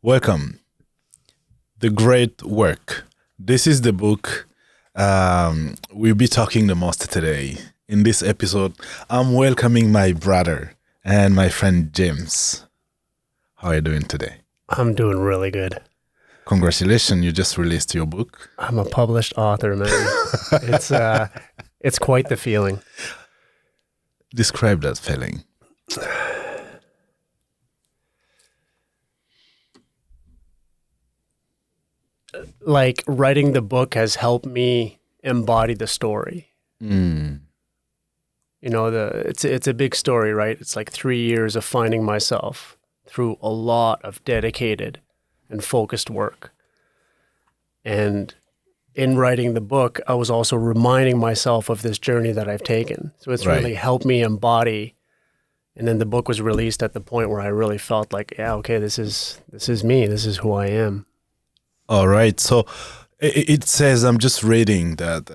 Welcome. The Great Work. This is the book we'll be talking the most today. In this episode, I'm welcoming my brother and my friend James. How are you doing today? I'm doing really good. Congratulations, you just released your book. I'm a published author, man. It's quite the feeling. Describe that feeling. Like, writing the book has helped me embody the story. Mm. You know, it's a big story, right? It's like 3 years of finding myself through a lot of dedicated and focused work. And in writing the book, I was also reminding myself of this journey that I've taken. So it's really helped me embody. And then the book was released at the point where I really felt like, yeah, okay, this is me. This is who I am. All right. So it says, I'm just reading that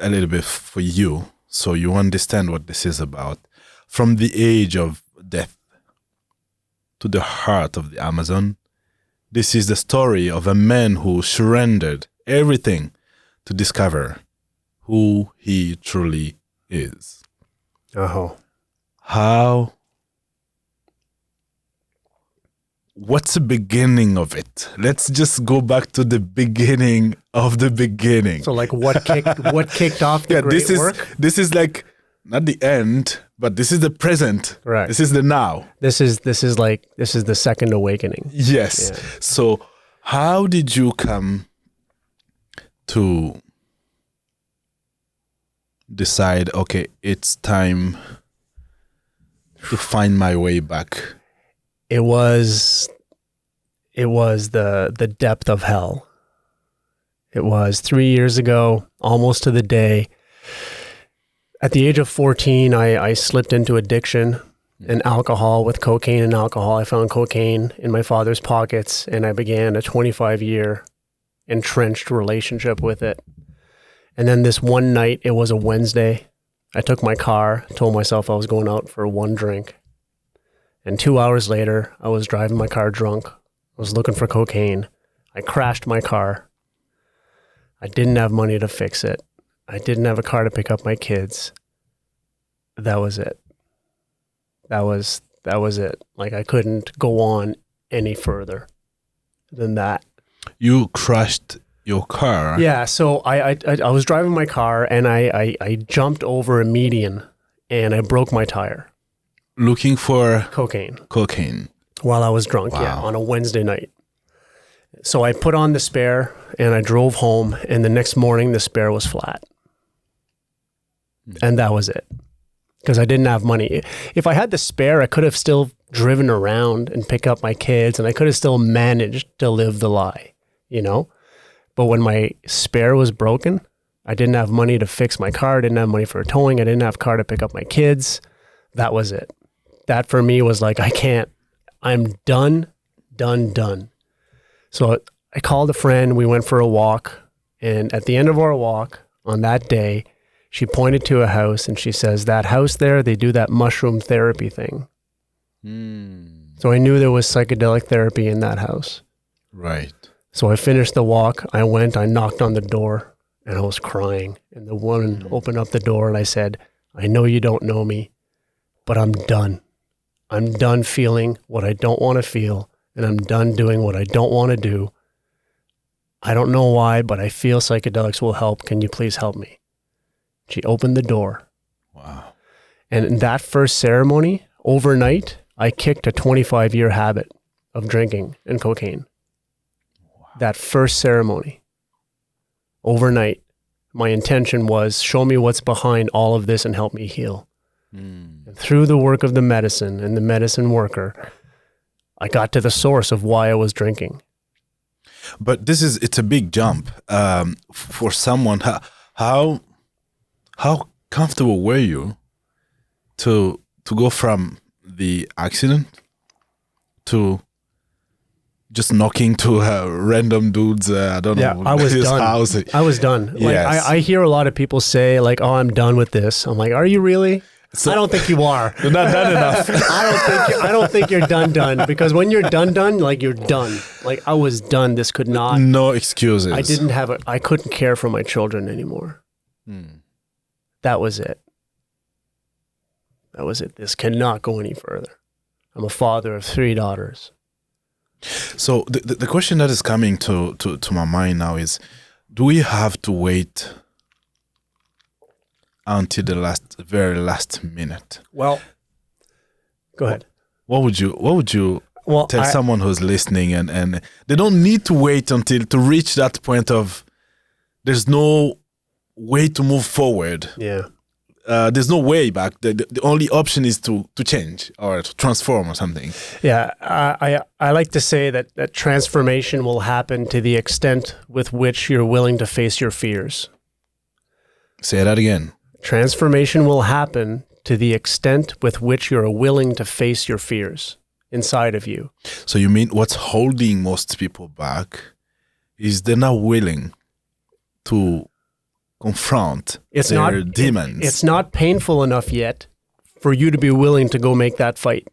a little bit for you, so you understand what this is about. From the age of death to the heart of the Amazon, this is the story of a man who surrendered everything to discover who he truly is. Oh. What's the beginning of it? Let's just go back to the beginning of the beginning. So, like, what kicked off the great work? This is like not the end, but this is the present. Right. This is the now. This is the second awakening. Yes. Yeah. So, how did you come to decide, okay, it's time to find my way back? It was the depth of hell. It was 3 years ago, almost to the day. At the age of 14, I slipped into addiction and alcohol with cocaine and alcohol. I found cocaine in my father's pockets, and I began a 25-year entrenched relationship with it. And then this one night, it was a Wednesday, I took my car, told myself I was going out for one drink. And 2 hours later, I was driving my car drunk. I was looking for cocaine. I crashed my car. I didn't have money to fix it. I didn't have a car to pick up my kids. That was it. That was it. Like, I couldn't go on any further than that. You crashed your car? Yeah, so I was driving my car and I jumped over a median and I broke my tire. Looking for cocaine while I was drunk. Wow. Yeah, on a Wednesday night. So I put on the spare and I drove home, and the next morning the spare was flat. And that was it, because I didn't have money. If I had the spare, I could have still driven around and pick up my kids, and I could have still managed to live the lie, you know? But when my spare was broken, I didn't have money to fix my car, I didn't have money for towing, I didn't have a car to pick up my kids. That was it. That for me was like, I'm done. So I called a friend, we went for a walk, and at the end of our walk on that day, she pointed to a house and she says, that house there, they do that mushroom therapy thing. So I knew there was psychedelic therapy in that house. Right. So I finished the walk, I went, I knocked on the door, and I was crying. And the woman opened up the door and I said, I know you don't know me, but I'm done. I'm done feeling what I don't want to feel, and I'm done doing what I don't want to do. I don't know why, but I feel psychedelics will help. Can you please help me? She opened the door. Wow. And in that first ceremony, overnight, I kicked a 25-year habit of drinking and cocaine. Wow. That first ceremony, overnight, my intention was, show me what's behind all of this and help me heal. And through the work of the medicine and the medicine worker, I got to the source of why I was drinking. But it's a big jump for someone. How comfortable were you to go from the accident to just knocking to random dudes? I don't know. I was done. I was done. Like, yes. I hear a lot of people say, like, oh, I'm done with this. I'm like, are you really? I don't think you are. You're not done enough. I don't think you're done because when you're done, like you're done. Like I was done. This could not. No excuses. I couldn't care for my children anymore. That was it. That was it. This cannot go any further. I'm a father of 3 daughters. So the question that is coming to my mind now is, do we have to wait until the very last minute? Well, go ahead. What would you tell someone who's listening and they don't need to wait until to reach that point of there's no way to move forward. Yeah. There's no way back. The only option is to change or to transform or something. Yeah, I like to say that transformation will happen to the extent with which you're willing to face your fears. Say that again. Transformation will happen to the extent with which you're willing to face your fears inside of you. So you mean what's holding most people back is they're not willing to confront their demons. It's not painful enough yet for you to be willing to go make that fight.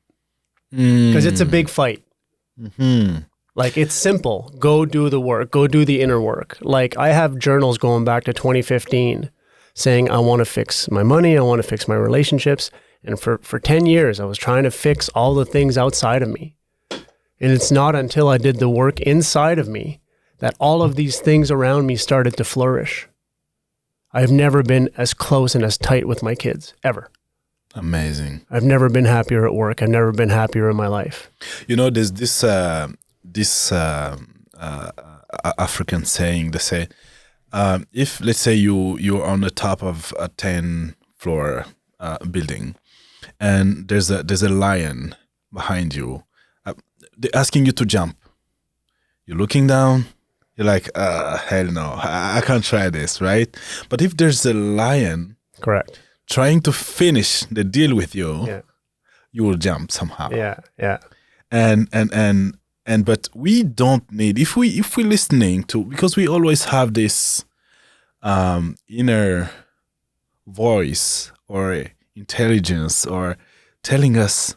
Because it's a big fight. Like, it's simple. Go do the work. Go do the inner work. Like, I have journals going back to 2015 saying, I want to fix my money. I want to fix my relationships. And for 10 years, I was trying to fix all the things outside of me. And it's not until I did the work inside of me that all of these things around me started to flourish. I've never been as close and as tight with my kids, ever. Amazing. I've never been happier at work. I've never been happier in my life. You know, there's this African saying. They say, if let's say you're on the top of a 10-floor building, and there's a lion behind you, they're asking you to jump. You're looking down. You're like, hell no, I can't try this, right? But if there's a lion, correct, trying to finish the deal with you, you will jump somehow. Yeah. And but we don't need, if we're listening to, because we always have this inner voice or intelligence or telling us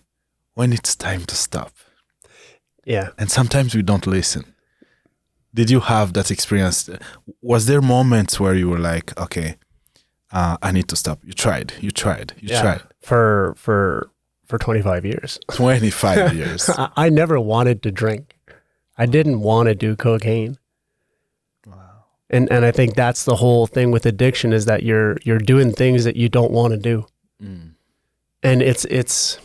when it's time to stop. Yeah. And sometimes we don't listen. Did you have that experience? Was there moments where you were like, okay, I need to stop? You tried. For 25 years. 25 years. I never wanted to drink. I didn't want to do cocaine. Wow. And I think that's the whole thing with addiction, is that you're doing things that you don't want to do. And it's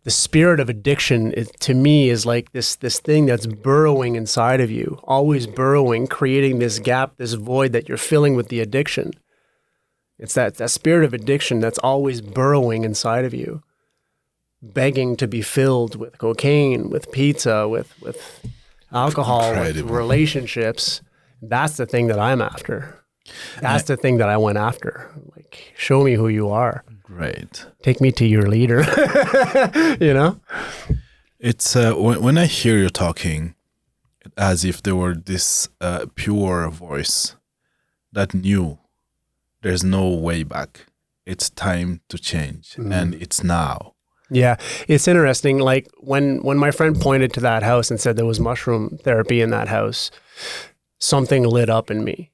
the spirit of addiction, to me, is like this thing that's burrowing inside of you, always burrowing, creating this gap, this void that you're filling with the addiction. It's that spirit of addiction that's always burrowing inside of you, begging to be filled with cocaine, with pizza, with alcohol, with relationships. That's the thing that I'm after. That's the thing that I went after. Like, show me who you are. Great. Take me to your leader. You know? It's when I hear you talking, as if there were this pure voice that knew there's no way back. It's time to change, and it's now. Yeah, it's interesting. Like when my friend pointed to that house and said there was mushroom therapy in that house, something lit up in me.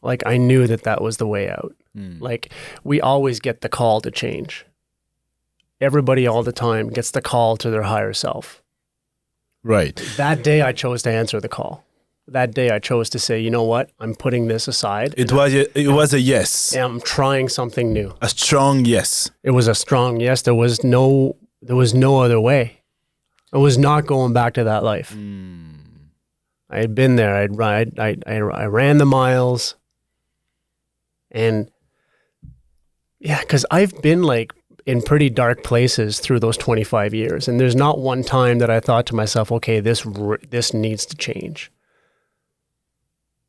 Like, I knew that was the way out. Like, we always get the call to change. Everybody all the time gets the call to their higher self. Right. That day I chose to answer the call. That day I chose to say, you know what? I'm putting this aside. It was a yes. And I'm trying something new. A strong yes. It was a strong yes. There was no other way. I was not going back to that life. I had been there. I ran the miles. And yeah, because I've been like in pretty dark places through those 25 years. And there's not one time that I thought to myself, okay, this needs to change.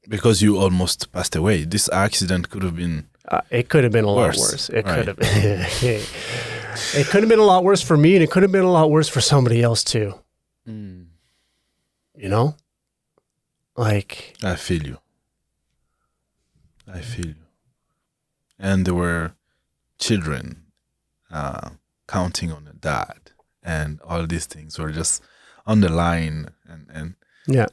Because you almost passed away. This accident could have been it could have been a lot worse. It could have been. It could have been a lot worse for me, and it could have been a lot worse for somebody else too. You know? Like, I feel you. And there were children counting on a dad, and all these things were just on the line. And Yeah.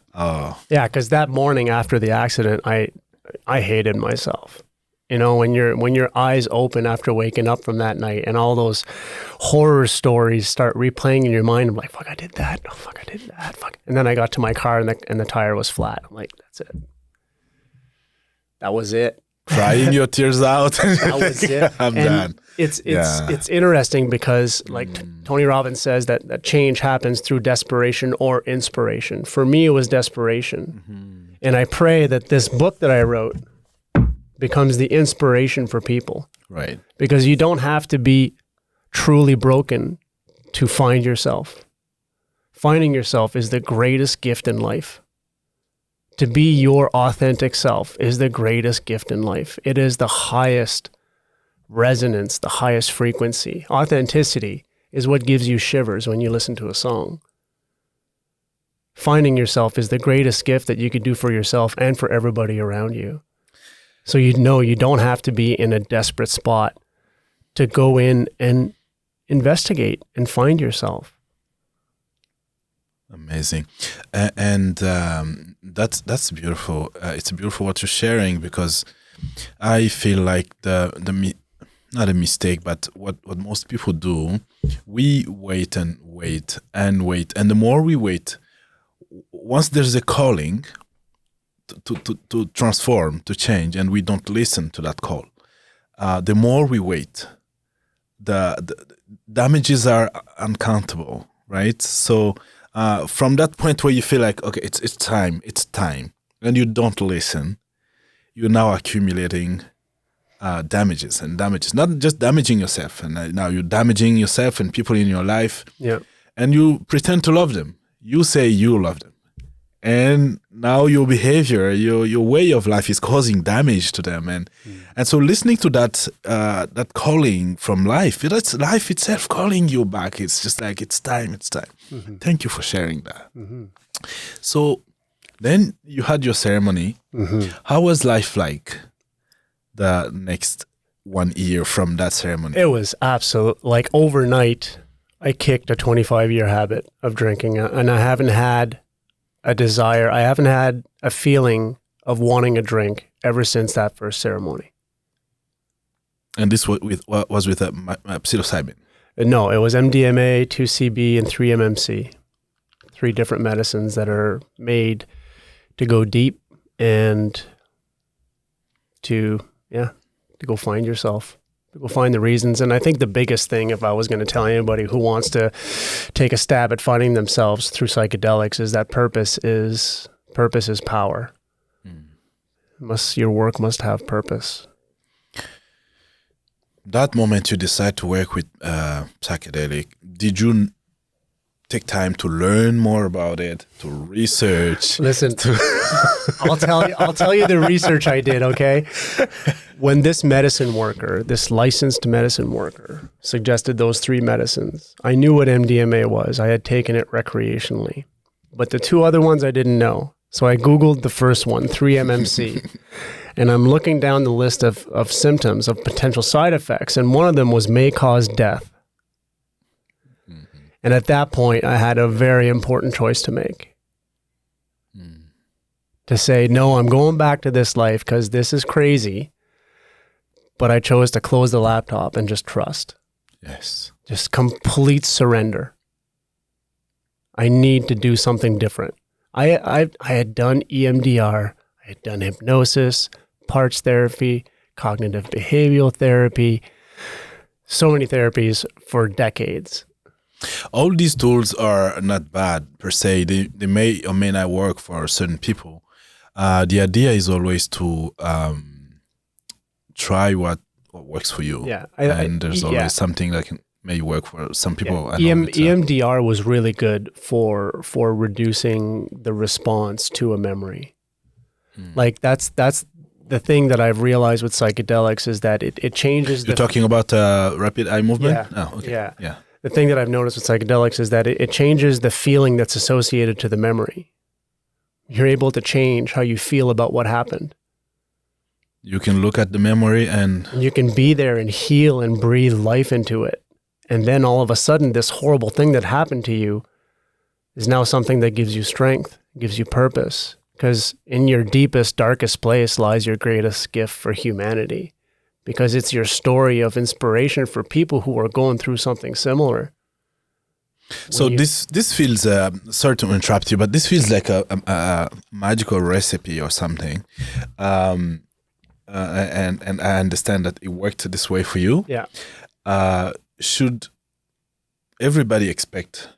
Yeah, because that morning after the accident, I hated myself. You know, when your eyes open after waking up from that night and all those horror stories start replaying in your mind, I'm like, fuck, I did that. Oh, fuck, I did that. Fuck. And then I got to my car and the tire was flat. I'm like, that's it. That was it. crying your tears out. That was it. I'm done. It's interesting because, like Tony Robbins says, that change happens through desperation or inspiration. For me, it was desperation. And I pray that this book that I wrote becomes the inspiration for people. Right. Because you don't have to be truly broken to find yourself. Finding yourself is the greatest gift in life. To be your authentic self is the greatest gift in life. It is the highest resonance, the highest frequency. Authenticity is what gives you shivers when you listen to a song. Finding yourself is the greatest gift that you could do for yourself and for everybody around you. So you know you don't have to be in a desperate spot to go in and investigate and find yourself. Amazing, and that's beautiful. It's beautiful what you're sharing, because I feel like not a mistake, but what most people do, we wait and wait and wait, and the more we wait, once there's a calling to transform, to change, and we don't listen to that call, the more we wait, the damages are uncountable, right? So. From that point where you feel like, okay, it's time, and you don't listen, you're now accumulating damages, not just damaging yourself, and now you're damaging yourself and people in your life, and you pretend to love them. You say you love them, and now your behavior, your way of life is causing damage to them, and so listening to that calling from life, that's life itself calling you back. It's just like it's time. Thank you for sharing that. So then you had your ceremony. How was life like the next 1 year from that ceremony? It was absolute, like overnight, I kicked a 25-year habit of drinking, and I haven't had a desire. I haven't had a feeling of wanting a drink ever since that first ceremony. And this was with psilocybin? No, it was MDMA, 2CB, and 3-MMC. 3 different medicines that are made to go deep and to go find yourself, to go find the reasons. And I think the biggest thing, if I was going to tell anybody who wants to take a stab at finding themselves through psychedelics, is that purpose is power. Your work must have purpose. That moment you decide to work with psychedelic, did you take time to learn more about it, to research? Listen, I'll tell you the research I did, okay? When this licensed medicine worker suggested those 3 medicines, I knew what MDMA was. I had taken it recreationally. But the 2 other ones I didn't know. So I Googled the first one, 3-MMC. And I'm looking down the list of symptoms, of potential side effects, and one of them was may cause death. And at that point, I had a very important choice to make. To say, no, I'm going back to this life because this is crazy, but I chose to close the laptop and just trust. Yes. Just complete surrender. I need to do something different. I had done EMDR, I had done hypnosis, parts therapy, cognitive behavioral therapy, so many therapies for decades. All these tools are not bad per se. They may or may not work for certain people. The idea is always to try what works for you. Yeah, and there's always something that may work for some people. Yeah. EMDR was really good for reducing the response to a memory. Like that's the thing that I've realized with psychedelics is that it changes. You're talking about rapid eye movement? Yeah. Oh, okay. Yeah. The thing that I've noticed with psychedelics is that it changes the feeling that's associated to the memory. You're able to change how you feel about what happened. You can look at the memory and you can be there and heal and breathe life into it. And then all of a sudden, this horrible thing that happened to you is now something that gives you strength, gives you purpose. Because in your deepest, darkest place lies your greatest gift for humanity. Because it's your story of inspiration for people who are going through something similar. So this feels, sorry to interrupt you, but this feels like a magical recipe or something. And I understand that it worked this way for you. Yeah. Should everybody expect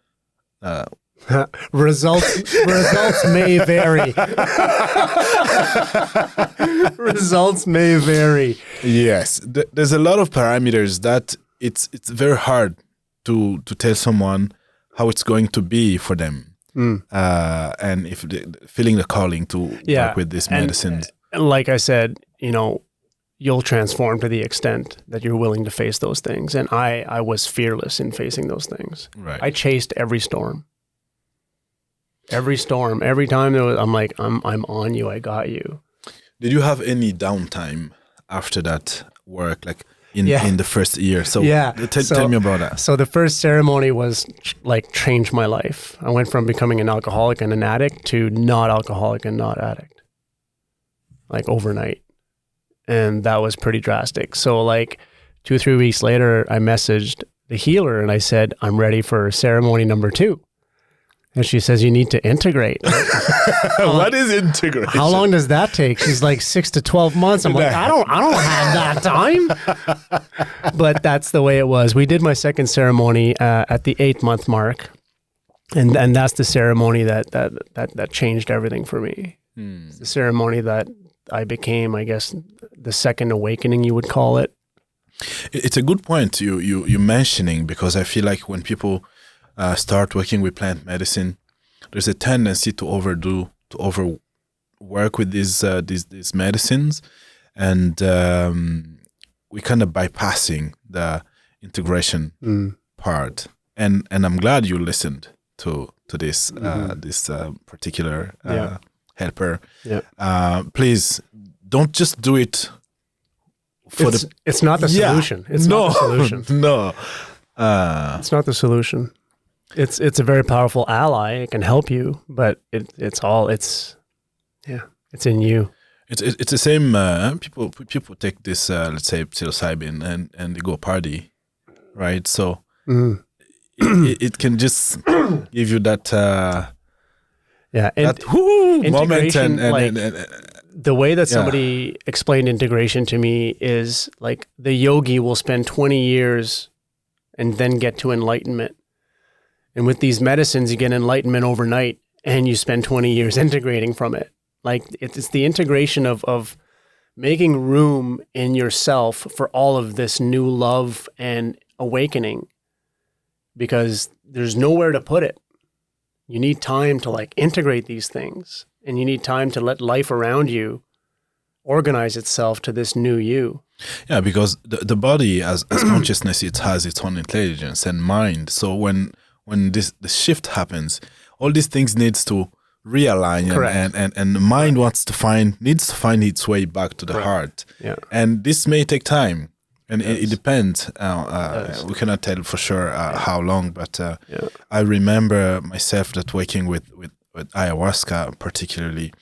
results may vary. Results may vary. Yes, there's a lot of parameters that it's very hard to tell someone how it's going to be for them, and if feeling the calling to work with these medicines. And like I said, you'll transform to the extent that you're willing to face those things. And I was fearless in facing those things. Right. I chased every storm. Every storm, every time I'm like, I'm on you, I got you. Did you have any downtime after that work, like in the first year? So tell me about that. So the first ceremony was like changed my life. I went from becoming an alcoholic and an addict to not alcoholic and not addict, like overnight. And that was pretty drastic. So like 2 or 3 weeks later, I messaged the healer and I said, I'm ready for ceremony number 2. And she says, you need to integrate. What is integration? How long does that take? She's like 6 to 12 months. I'm like, I don't have that time. But that's the way it was. We did my second ceremony at the 8-month mark. And that's the ceremony that changed everything for me. It's the ceremony that I became, I guess, the second awakening, you would call it. It's a good point you mentioning, because I feel like when people start working with plant medicine, there's a tendency to overwork with these medicines, and we kind of bypassing the integration part. And I'm glad you listened to this this particular helper. Yeah. Please don't just do it for it's not the solution. It's not the solution. No. It's not the solution. It's a very powerful ally. It can help you, but it's in you. It's the same. People take this, let's say, psilocybin and they go party, right? So it can just give you that that moment and the way that somebody explained integration to me is like the yogi will spend 20 years and then get to enlightenment. And with these medicines, you get enlightenment overnight and you spend 20 years integrating from it. Like it's the integration of making room in yourself for all of this new love and awakening, because there's nowhere to put it. You need time to like integrate these things, and you need time to let life around you organize itself to this new you. Yeah, because the body as consciousness, it has its own intelligence and mind. So when the shift happens, all these things needs to realign, and the mind needs to find its way back to the heart. Yeah. And this may take time, and it depends. We cannot tell for sure how long, but I remember myself that working with ayahuasca particularly,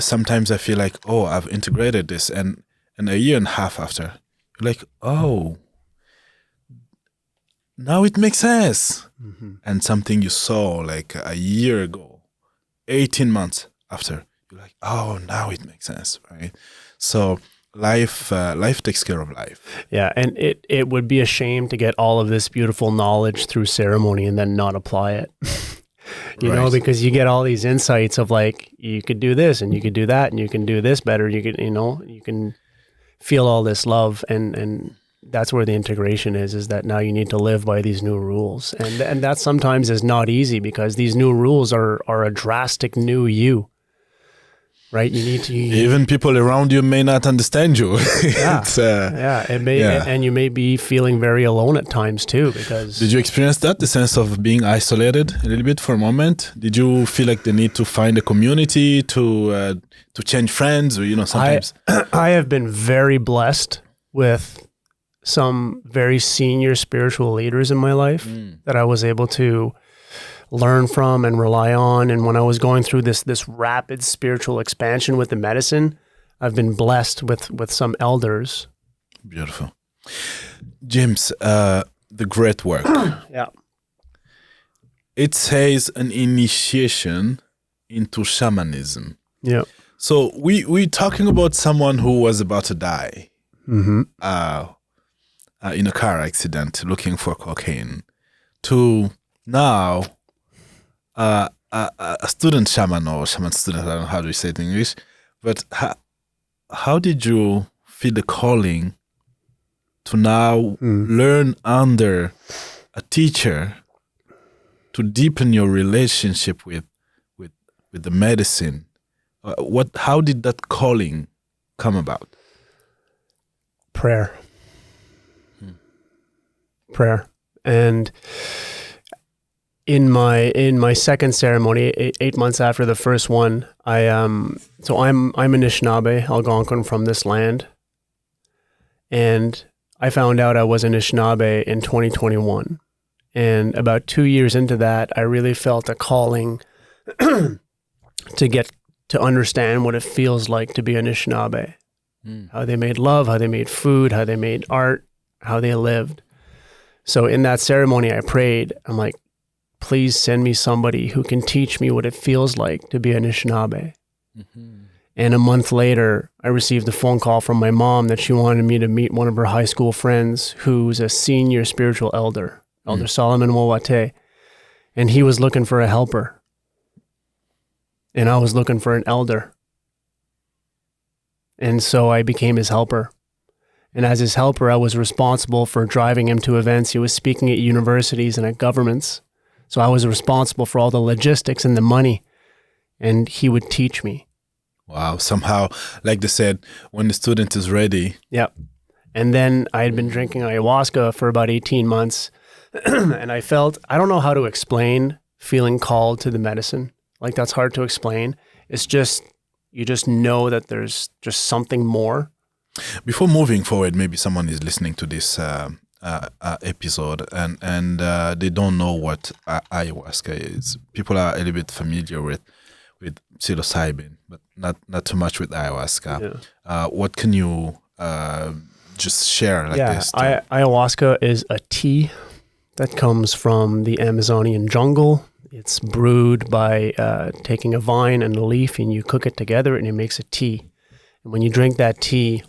sometimes I feel like, oh, I've integrated this, and a year and a half after, you're like, oh, now it makes sense. And something you saw like a year ago, 18 months after, you're like, oh, now it makes sense, right? So life takes care of life. Yeah, and it would be a shame to get all of this beautiful knowledge through ceremony and then not apply it. You know, because you get all these insights of like, you could do this and you could do that and you can do this better. You could, you can feel all this love, and that's where the integration is that now you need to live by these new rules. And that sometimes is not easy, because these new rules are a drastic new you, right? You need to... Even people around you may not understand you. And you may be feeling very alone at times too, because... Did you experience that, the sense of being isolated a little bit for a moment? Did you feel like the need to find a community, to change friends, or, sometimes? I have been very blessed with some very senior spiritual leaders in my life that I was able to learn from and rely on. And when I was going through this rapid spiritual expansion with the medicine, I've been blessed with some elders. Beautiful. James, the great work. Yeah. It says an initiation into shamanism. Yeah. So we're talking about someone who was about to die in a car accident looking for cocaine to now a student shaman or shaman student, I don't know how do you say it in English, but how did you feel the calling to now learn under a teacher to deepen your relationship with the medicine? How did that calling come about? Prayer. Prayer. And in my second ceremony, 8 months after the first one, I'm Anishinaabe, Algonquin from this land. And I found out I was Anishinaabe in 2021. And about 2 years into that, I really felt a calling to understand what it feels like to be Anishinaabe. How they made love, how they made food, how they made art, how they lived. So in that ceremony, I prayed. I'm like, please send me somebody who can teach me what it feels like to be Anishinaabe. And a month later, I received a phone call from my mom that she wanted me to meet one of her high school friends who's a senior spiritual elder, Elder Solomon Wawate. And he was looking for a helper. And I was looking for an elder. And so I became his helper. And as his helper, I was responsible for driving him to events. He was speaking at universities and at governments. So I was responsible for all the logistics and the money. And he would teach me. Wow. Somehow, like they said, when the student is ready. Yep. And then I had been drinking ayahuasca for about 18 months. And I felt, I don't know how to explain feeling called to the medicine. Like, that's hard to explain. It's just, you just know that there's just something more. Before moving forward, maybe someone is listening to this episode and they don't know what ayahuasca is. People are a little bit familiar with psilocybin, but not too much with ayahuasca. Yeah. What can you just share like this? Ayahuasca is a tea that comes from the Amazonian jungle. It's brewed by taking a vine and a leaf and you cook it together and it makes a tea. And when you drink that tea,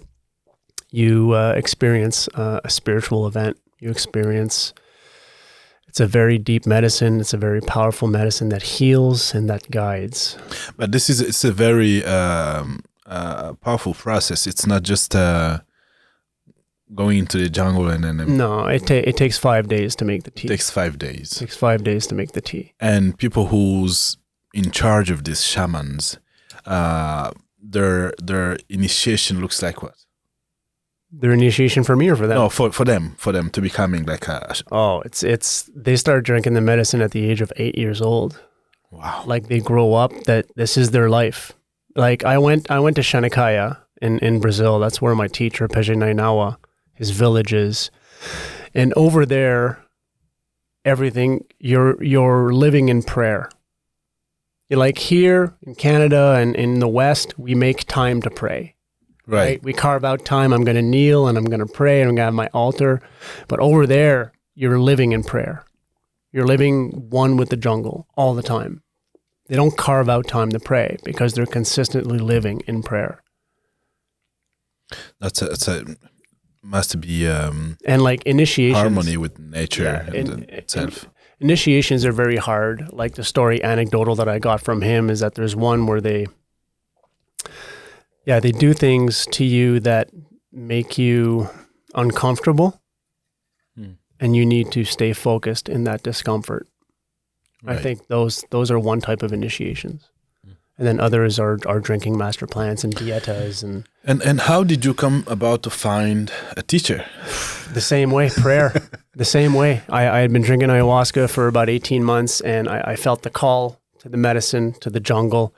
you experience a spiritual event. It's a very deep medicine. It's a very powerful medicine that heals and that guides. But it's a very powerful process. It's not just going into the jungle and then... No, it takes 5 days to make the tea. It takes 5 days. It takes 5 days to make the tea. And people who's in charge of these shamans, their initiation looks like what? Their initiation for me or for them? No, for them to becoming like a... Oh, it's they start drinking the medicine at the age of 8 years old. Wow. Like they grow up that this is their life. Like I went to Shanakaya in Brazil. That's where my teacher, Peje Nainawa, his village is. And over there, everything, you're living in prayer. Like here in Canada and in the West, we make time to pray. Right. We carve out time. I'm going to kneel and I'm going to pray and I'm going to have my altar. But over there, you're living in prayer. You're living one with the jungle all the time. They don't carve out time to pray because they're consistently living in prayer. Must be and like initiations, harmony with nature itself. Initiations are very hard. Like the story anecdotal that I got from him is that there's one where they do things to you that make you uncomfortable and you need to stay focused in that discomfort. Right. I think those are one type of initiations. And then others are drinking master plants and dietas. And how did you come about to find a teacher? The same way, prayer. The same way. I had been drinking ayahuasca for about 18 months and I felt the call to the medicine, to the jungle.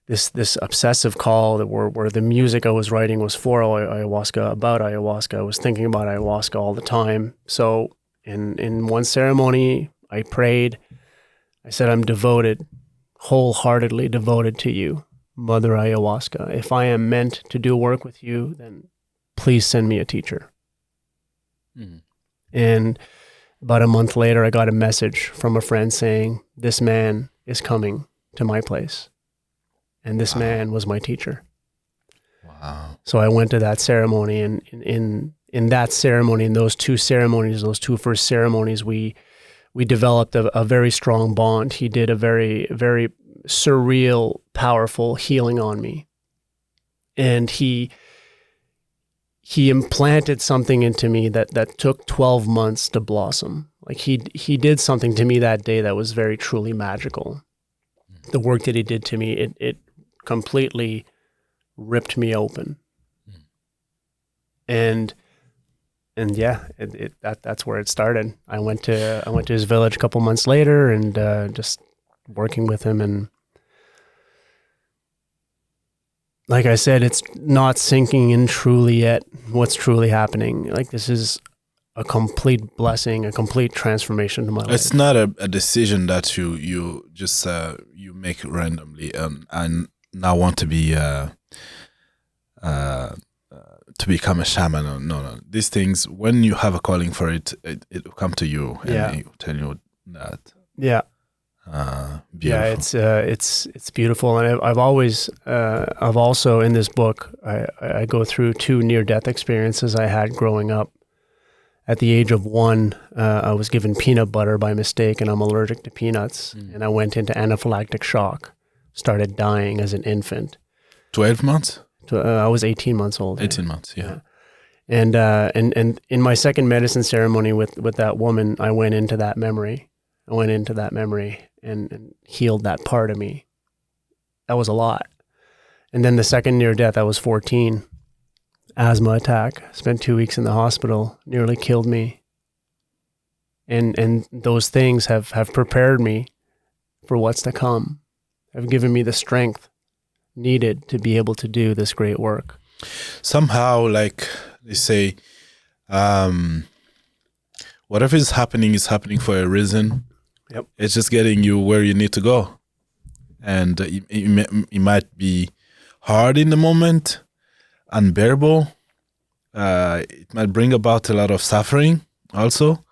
this obsessive call that where the music I was writing was for ayahuasca, about ayahuasca. I was thinking about ayahuasca all the time. So in one ceremony, I prayed. I said, I'm devoted, wholeheartedly devoted to you, Mother Ayahuasca. If I am meant to do work with you, then please send me a teacher. Mm. And about a month later, I got a message from a friend saying, this man is coming to my place. And this man was my teacher. Wow. So I went to that ceremony, and in that ceremony, in those two ceremonies, those two first ceremonies, we developed a very strong bond. He did a very, very surreal, powerful healing on me. And he implanted something into me that took 12 months to blossom. Like he did something to me that day that was very truly magical. The work that he did to me, it completely ripped me open. And yeah, that's where it started. I went to his village a couple months later, and just working with him. And like I said, it's not sinking in truly yet what's truly happening. Like, this is a complete blessing, a complete transformation to my life. It's not a decision that you just you make randomly and now want to be to become a shaman. No. These things, when you have a calling for it, it will come to you, and it will tell you that. Yeah. Beautiful. Yeah, it's beautiful, and I've also in this book I go through 2 near-death experiences I had growing up. At the age of 1, I was given peanut butter by mistake, and I'm allergic to peanuts, and I went into anaphylactic shock, started dying as an infant. 12 months? I was 18 months old. 18 months, yeah. And in my second medicine ceremony with that woman, I went into that memory. And healed that part of me. That was a lot. And then the second near death, I was 14. Asthma attack. Spent 2 weeks in the hospital. Nearly killed me. And those things have prepared me for what's to come. Have given me the strength needed to be able to do this great work. Somehow, like they say, whatever is happening for a reason. Yep. It's just getting you where you need to go. And it might be hard in the moment, unbearable. It might bring about a lot of suffering also.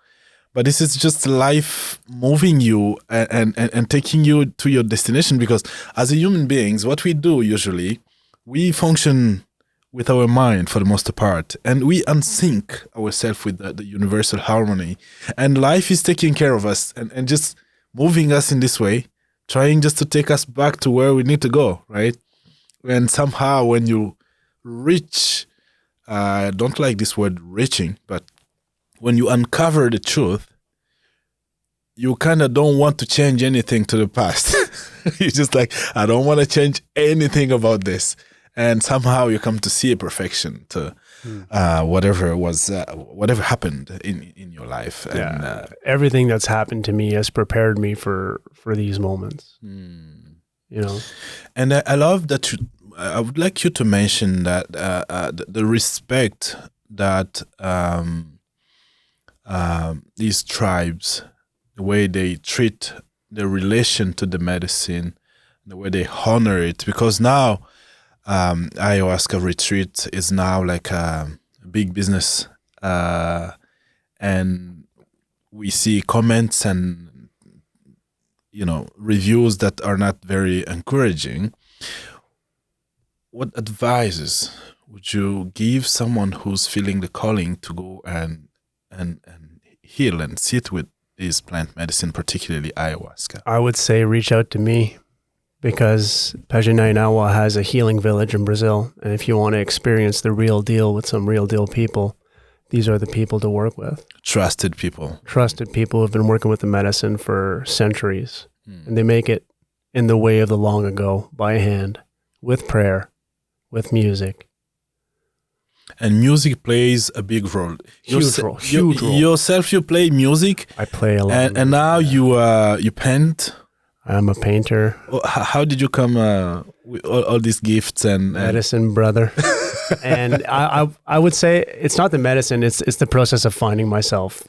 But this is just life moving you and taking you to your destination, because as a human beings, what we do usually, we function with our mind for the most part, and we unsync ourselves with the universal harmony, and life is taking care of us and just moving us in this way, trying just to take us back to where we need to go, right? And somehow when you reach, I don't like this word reaching, but when you uncover the truth, you kind of don't want to change anything to the past. You're just like, I don't want to change anything about this. And somehow you come to see a perfection to whatever happened in your life. Yeah, and, everything that's happened to me has prepared me for these moments. You know, and I love that. I would like you to mention that the respect that these tribes, the way they treat the relation to the medicine, the way they honor it, because now. Ayahuasca retreat is now like a big business, and we see comments and reviews that are not very encouraging. What advices would you give someone who's feeling the calling to go and heal and sit with this plant medicine, particularly ayahuasca? I would say reach out to me. Because Anishinaabe has a healing village in Brazil. And if you want to experience the real deal with some real deal people, these are the people to work with. Trusted people. Trusted people who have been working with the medicine for centuries. And they make it in the way of the long ago, by hand, with prayer, with music. And music plays a big role. Huge role. Yourself, you play music. I play a lot. And now you paint. I'm a painter. How did you come with all these gifts and medicine, brother. And I would say it's not the medicine, it's the process of finding myself.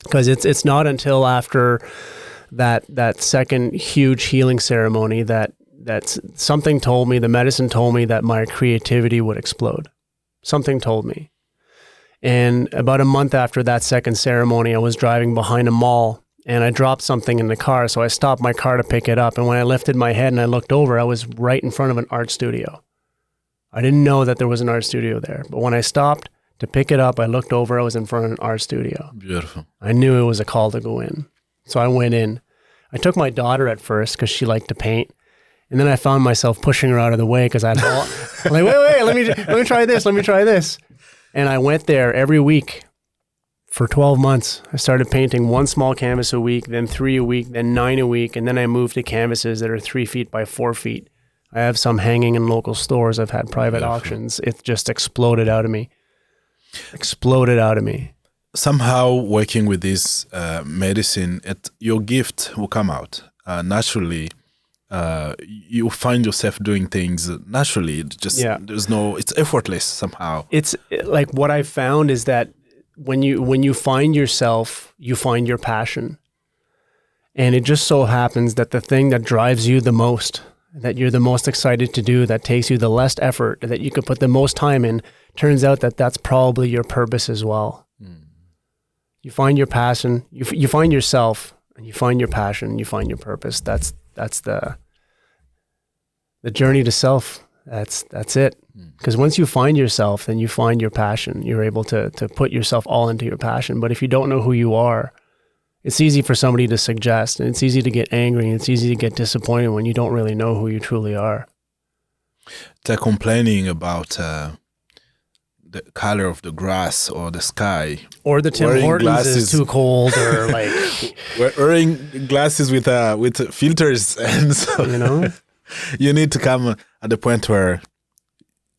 Because it's not until after that second huge healing ceremony that something told me, the medicine told me that my creativity would explode. Something told me. And about a month after that second ceremony, I was driving behind a mall and I dropped something in the car. So I stopped my car to pick it up. And when I lifted my head and I looked over, I was right in front of an art studio. I didn't know that there was an art studio there. But when I stopped to pick it up, I looked over, I was in front of an art studio. Beautiful. I knew it was a call to go in. So I went in. I took my daughter at first because she liked to paint. And then I found myself pushing her out of the way because I'm like, wait, let me try this. And I went there every week for 12 months. I started painting 1 small canvas a week, then 3 a week, then 9 a week. And then I moved to canvases that are 3 feet by 4 feet. I have some hanging in local stores. I've had private auctions. It just exploded out of me. Somehow working with this medicine, your gift will come out naturally. You find yourself doing things naturally. It's effortless somehow. It's like what I found is that when you find yourself, you find your passion. And it just so happens that the thing that drives you the most, that you're the most excited to do, that takes you the least effort, that you could put the most time in, turns out that that's probably your purpose as well. You find your passion, you find yourself, and you find your passion, and you find your purpose. That's the journey to self. That's it. Because once you find yourself, then you find your passion. You're able to put yourself all into your passion. But if you don't know who you are, it's easy for somebody to suggest, and it's easy to get angry, and it's easy to get disappointed when you don't really know who you truly are. They're complaining about the color of the grass or the sky. Or the Tim Hortons is too cold, or like... We're wearing glasses with filters, and so... You need to come at the point where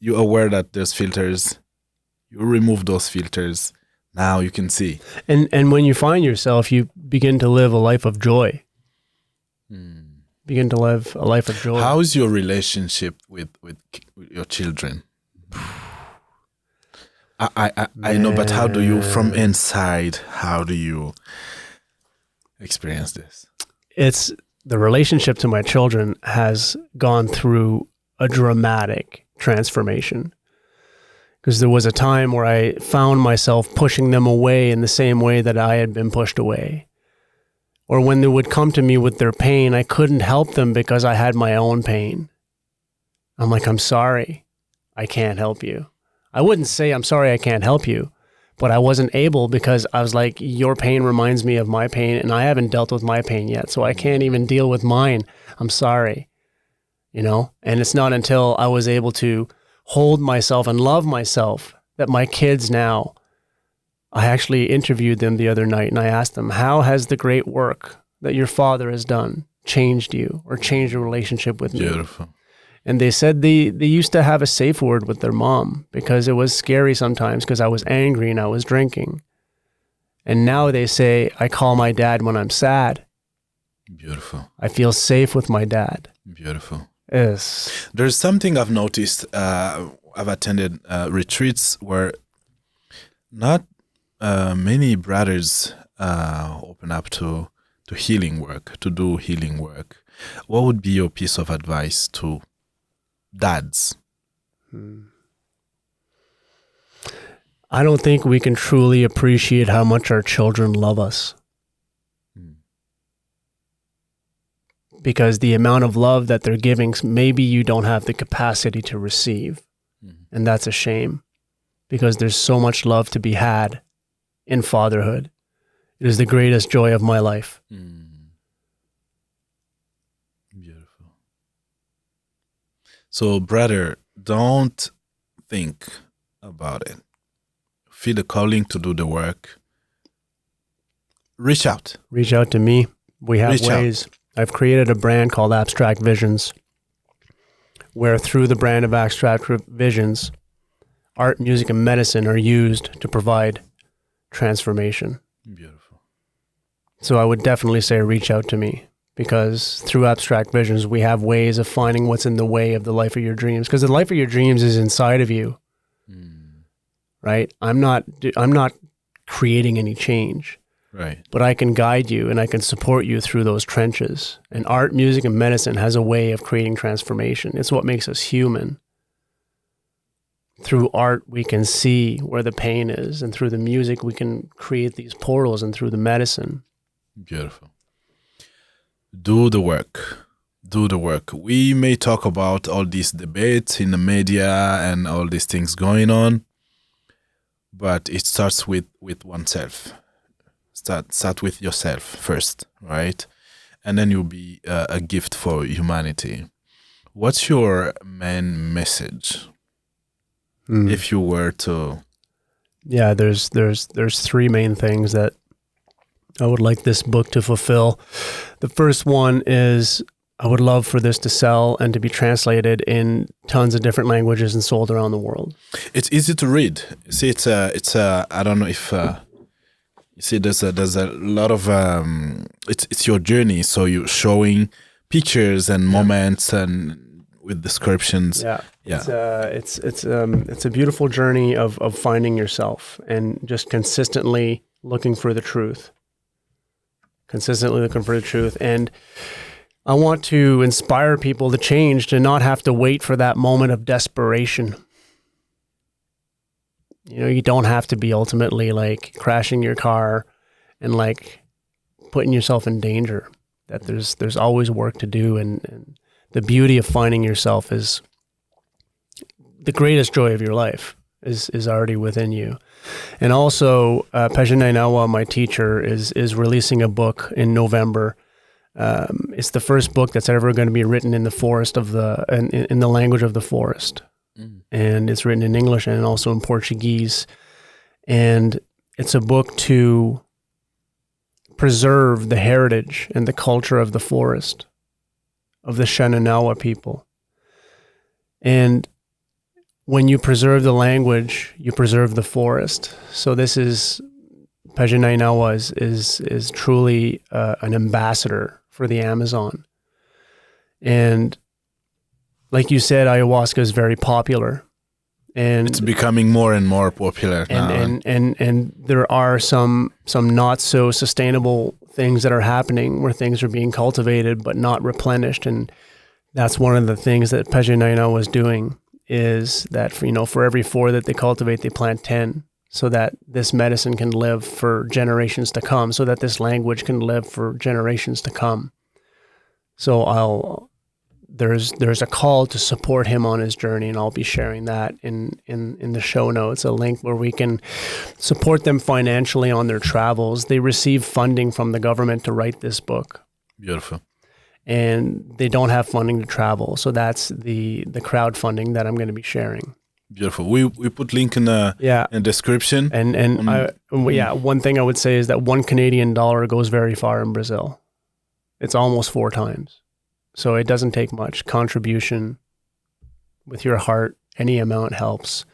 you're aware that there's filters. You remove those filters. Now you can see. And when you find yourself, you begin to live a life of joy. Begin to live a life of joy. How's your relationship with your children? I know, but how do you, from inside, how do you experience this? It's the relationship to my children has gone through a dramatic transformation. Because there was a time where I found myself pushing them away in the same way that I had been pushed away. Or when they would come to me with their pain, I couldn't help them because I had my own pain. I'm like, I'm sorry, I can't help you. I wouldn't say I'm sorry I can't help you, but I wasn't able because I was like, your pain reminds me of my pain and I haven't dealt with my pain yet, so I can't even deal with mine. I'm sorry, And it's not until I was able to hold myself and love myself that my kids now, I actually interviewed them the other night and I asked them, how has the great work that your father has done changed you or changed your relationship with me? Beautiful. And they said they used to have a safe word with their mom because it was scary sometimes because I was angry and I was drinking. And now they say, I call my dad when I'm sad. Beautiful. I feel safe with my dad. Beautiful. Yes. There's something I've noticed. I've attended retreats where not many brothers open up to healing work, to do healing work. What would be your piece of advice to dads? I don't think we can truly appreciate how much our children love us. Because the amount of love that they're giving, maybe you don't have the capacity to receive. And that's a shame. Because there's so much love to be had in fatherhood. It is the greatest joy of my life. Beautiful. So, brother, don't think about it. Feel the calling to do the work. Reach out. Reach out to me. We have ways. I've created a brand called Abstract Visions, where through the brand of Abstract Visions, art, music, and medicine are used to provide transformation. Beautiful. So I would definitely say reach out to me. because through abstract visions, we have ways of finding what's in the way of the life of your dreams, because the life of your dreams is inside of you, right? I'm not creating any change, right? but I can guide you and I can support you through those trenches. And art, music, and medicine has a way of creating transformation. It's what makes us human. Through art, we can see where the pain is, and through the music, we can create these portals, and through the medicine. Beautiful. Do the work. Do the work. We may talk about all these debates in the media and all these things going on, but it starts with oneself. Start with yourself first, right? And then you'll be a gift for humanity. What's your main message? If you were to... Yeah, there's three main things that I would like this book to fulfill. The first one is I would love for this to sell and to be translated in tons of different languages and sold around the world. It's easy to read. See, it's a I don't know if you see there's a lot of it's your journey. So you're showing pictures and moments and with descriptions. Yeah. It's a beautiful journey of finding yourself and just consistently looking for the truth. And I want to inspire people to change, to not have to wait for that moment of desperation. You know, you don't have to be ultimately like crashing your car and like putting yourself in danger. That there's always work to do, and the beauty of finding yourself is the greatest joy of your life is already within you. And also, Pejin Nainawa, my teacher, is releasing a book in November. It's the first book that's ever going to be written in the forest of in the language of the forest. And it's written in English and also in Portuguese. And it's a book to preserve the heritage and the culture of the forest, of the Anishinaabe people. And when you preserve the language, you preserve the forest. So this is, Pejin Nainawa is truly an ambassador for the Amazon. And like you said, ayahuasca is very popular. And it's becoming more and more popular now. And there are some not so sustainable things that are happening where things are being cultivated but not replenished. And that's one of the things that Pejin Nainawa was doing, is that for every 4 that they cultivate, they plant 10, so that this medicine can live for generations to come, so that this language can live for generations to come. So there's a call to support him on his journey, and I'll be sharing that in the show notes, a link where we can support them financially on their travels. They receive funding from the government to write this book. Beautiful. And they don't have funding to travel. So that's the crowdfunding that I'm going to be sharing. Beautiful. We put link in the description. And one thing I would say is that $1 Canadian goes very far in Brazil. It's almost 4 times. So it doesn't take much contribution with your heart. Any amount helps.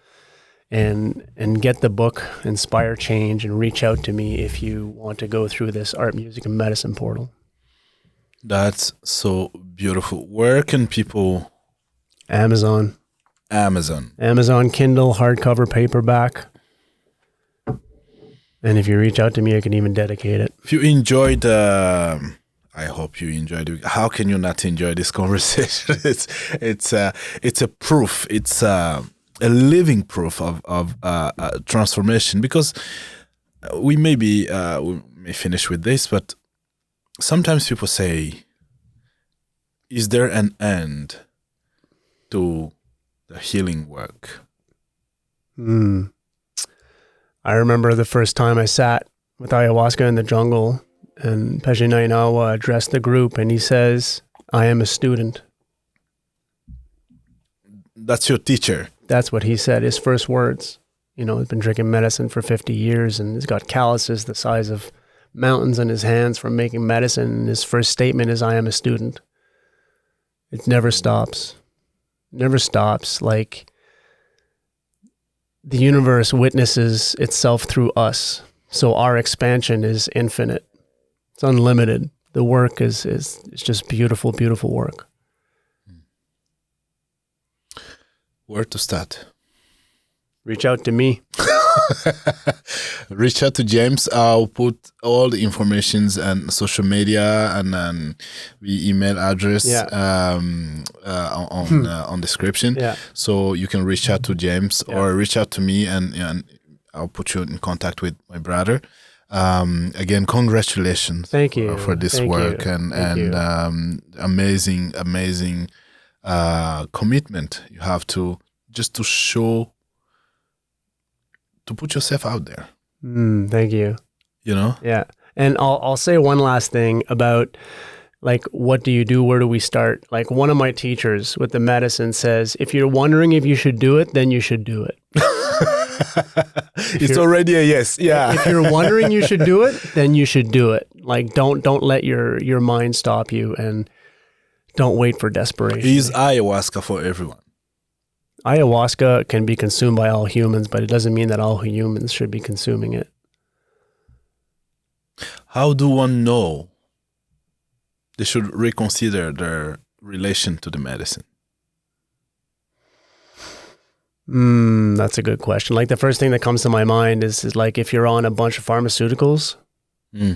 And get the book, Inspire Change, and reach out to me if you want to go through this art, music, and medicine portal. That's so beautiful. Where can people... Amazon, Kindle, hardcover, paperback. And if you reach out to me, I can even dedicate it. If you enjoyed... I hope you enjoyed it. How can you not enjoy this conversation? It's a proof. It's a living proof of transformation. Because we may finish with this, but sometimes people say, is there an end to the healing work? I remember the first time I sat with ayahuasca in the jungle, and Pejin Nainawa addressed the group, and he says, I am a student. That's your teacher. That's what he said, his first words. He's been drinking medicine for 50 years, and he's got calluses the size of mountains in his hands from making medicine. And his first statement is, I am a student. It never stops. Never stops. Like, the universe witnesses itself through us. So our expansion is infinite. It's unlimited. the work is just beautiful, beautiful work. Where to start? Reach out to me. Reach out to James. I'll put all the informations and social media and then the email address on description. Yeah. So you can reach out to James or reach out to me and I'll put you in contact with my brother. Again, congratulations. Thank you for this Thank work you. and amazing commitment you have to just to show, to put yourself out there. Thank you. You know? Yeah. And I'll say one last thing about like, what do you do? Where do we start? Like one of my teachers with the medicine says, if you're wondering if you should do it, then you should do it. It's already a yes. Yeah. If you're wondering you should do it, then you should do it. Like, don't let your mind stop you, and don't wait for desperation. Is ayahuasca for everyone? Ayahuasca can be consumed by all humans, but it doesn't mean that all humans should be consuming it. How do one know they should reconsider their relation to the medicine? That's a good question. Like the first thing that comes to my mind is like if you're on a bunch of pharmaceuticals,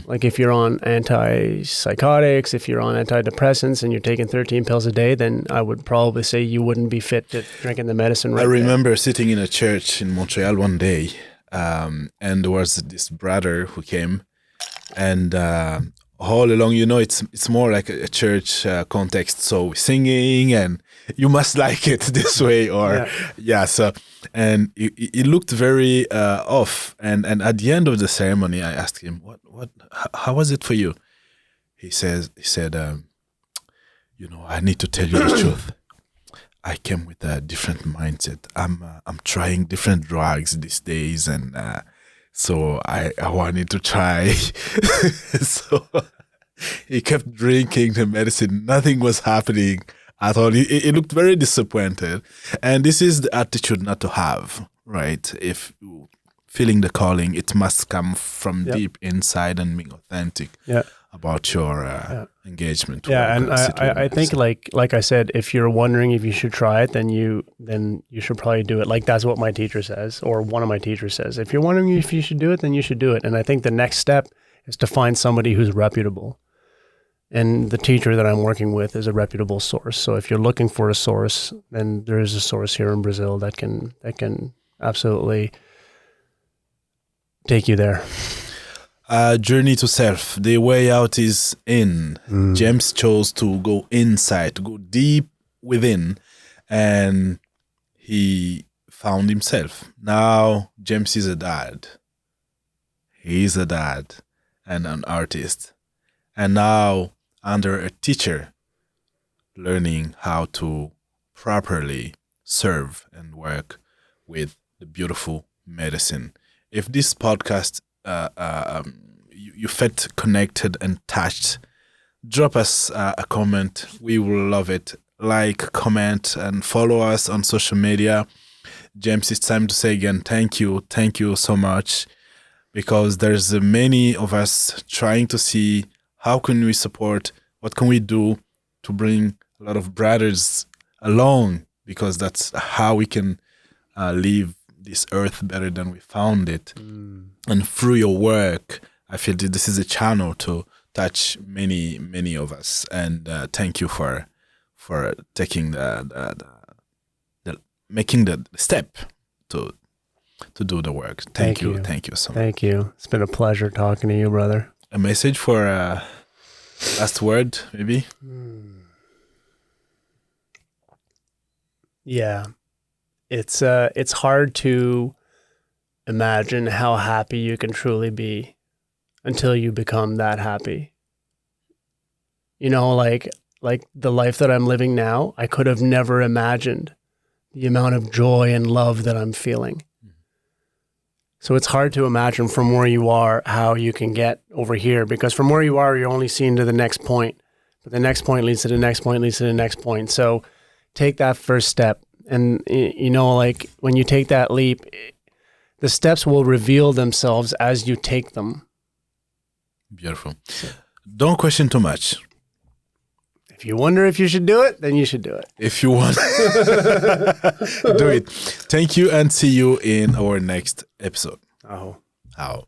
like if you're on antipsychotics, if you're on antidepressants and you're taking 13 pills a day, then I would probably say you wouldn't be fit to drinking the medicine right I remember sitting in a church in Montreal one day, and there was this brother who came, and all along, you know, it's more like a church context, so singing, and you must like it this way, or so, and it looked very off, and at the end of the ceremony, I asked him, how was it for you? He said, you know, I need to tell you the truth. I came with a different mindset. I'm trying different drugs these days, and so I wanted to try. So he kept drinking the medicine. Nothing was happening at all. He looked very disappointed. And this is the attitude not to have, right? If feeling the calling, it must come from deep inside and being authentic about your engagement. And I think like I said, if you're wondering if you should try it, then you should probably do it. Like that's what my teacher says, or one of my teachers says. If you're wondering if you should do it, then you should do it. And I think the next step is to find somebody who's reputable. And the teacher that I'm working with is a reputable source. So if you're looking for a source, then there is a source here in Brazil that can absolutely take you there. Journey to self. The way out is in. James chose to go inside, to go deep within, and he found himself. Now James is a dad. He's a dad and an artist. And now under a teacher, learning how to properly serve and work with the beautiful medicine. If this podcast you felt connected and touched, drop us a comment. We will love it. Like, comment, and follow us on social media. James, it's time to say again, thank you so much, because there's many of us trying to see how can we support, what can we do to bring a lot of brothers along, because that's how we can leave this earth better than we found it. And through your work, I feel that this is a channel to touch many of us. And thank you for taking the making the step to do the work. Thank you so much. Thank you. It's been a pleasure talking to you, brother. A message for last word, maybe? Yeah. It's hard to imagine how happy you can truly be until you become that happy. You know, like the life that I'm living now, I could have never imagined the amount of joy and love that I'm feeling. So it's hard to imagine from where you are how you can get over here, because from where you are, you're only seeing to the next point, but the next point leads to the next point, leads to the next point. So take that first step. And, you know, like when you take that leap, the steps will reveal themselves as you take them. Beautiful. Don't question too much. If you wonder if you should do it, then you should do it. If you want, do it. Thank you and see you in our next episode. Oh. Ciao.